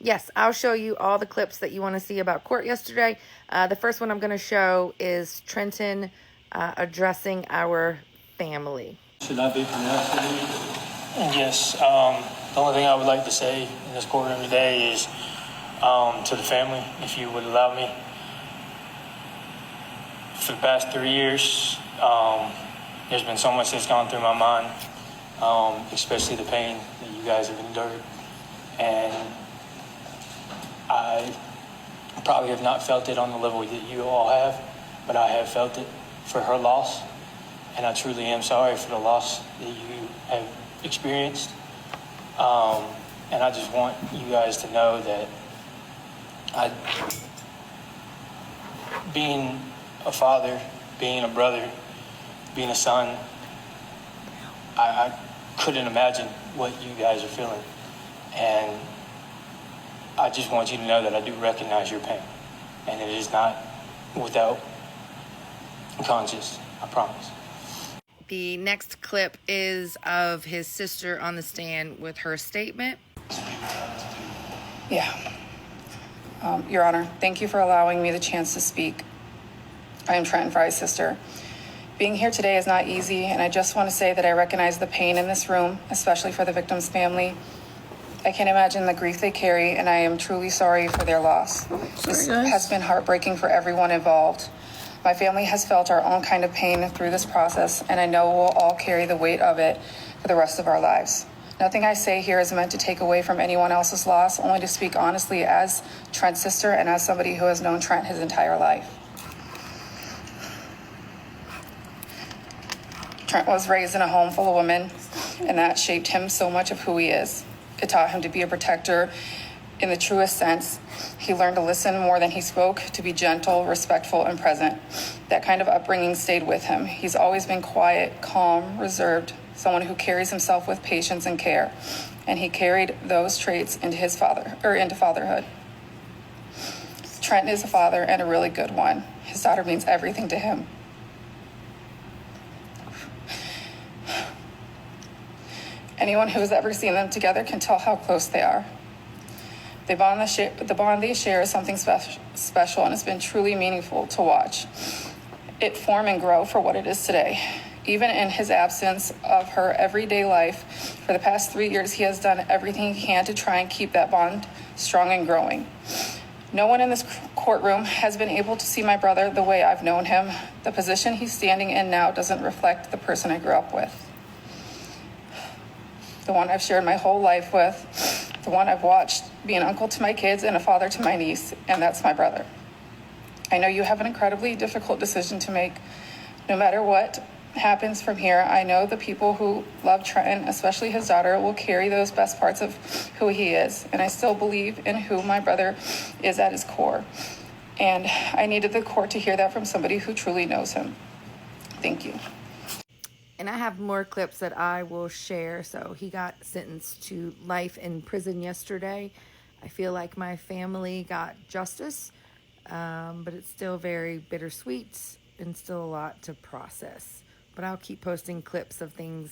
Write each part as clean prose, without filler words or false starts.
Yes, I'll show you all the clips that you want to see about court yesterday. The first one I'm going to show is Trenton addressing our family. Should not be pronounced today? Yes. The only thing I would like to say in this courtroom today is to the family, if you would allow me. For the past 3 years, there's been so much that's gone through my mind, especially the pain that you guys have endured. And I probably have not felt it on the level that you all have, but I have felt it for her loss. And I truly am sorry for the loss that you have experienced. And I just want you guys to know that being a father, being a brother, being a son, I couldn't imagine what you guys are feeling. And I just want you to know that I do recognize your pain. And it is not without conscience, I promise. The next clip is of his sister on the stand with her statement. Yeah. Your Honor, thank you for allowing me the chance to speak. I am Trenton Frye's sister. Being here today is not easy, and I just want to say that I recognize the pain in this room, especially for the victim's family. I can't imagine the grief they carry, and I am truly sorry for their loss. This has been heartbreaking for everyone involved. My family has felt our own kind of pain through this process, and I know we'll all carry the weight of it for the rest of our lives. Nothing I say here is meant to take away from anyone else's loss, only to speak honestly as Trent's sister and as somebody who has known Trent his entire life. Trent was raised in a home full of women, and that shaped him so much of who he is. It taught him to be a protector in the truest sense. He learned to listen more than he spoke, to be gentle, respectful, and present. That kind of upbringing stayed with him. He's always been quiet, calm, reserved, someone who carries himself with patience and care. And he carried those traits into into fatherhood. Trent is a father, and a really good one. His daughter means everything to him. Anyone who has ever seen them together can tell how close they are. The bond they share is something special, and it's been truly meaningful to watch it form and grow for what it is today. Even in his absence of her everyday life, for the past 3 years, he has done everything he can to try and keep that bond strong and growing. No one in this courtroom has been able to see my brother the way I've known him. The position he's standing in now doesn't reflect the person I grew up with. The one I've shared my whole life with, the one I've watched be an uncle to my kids and a father to my niece, and that's my brother. I know you have an incredibly difficult decision to make. No matter what happens from here, I know the people who love Trenton, especially his daughter, will carry those best parts of who he is, and I still believe in who my brother is at his core. And I needed the court to hear that from somebody who truly knows him. Thank you. And I have more clips that I will share. So he got sentenced to life in prison yesterday. I feel like my family got justice, but it's still very bittersweet and still a lot to process. But I'll keep posting clips of things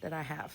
that I have.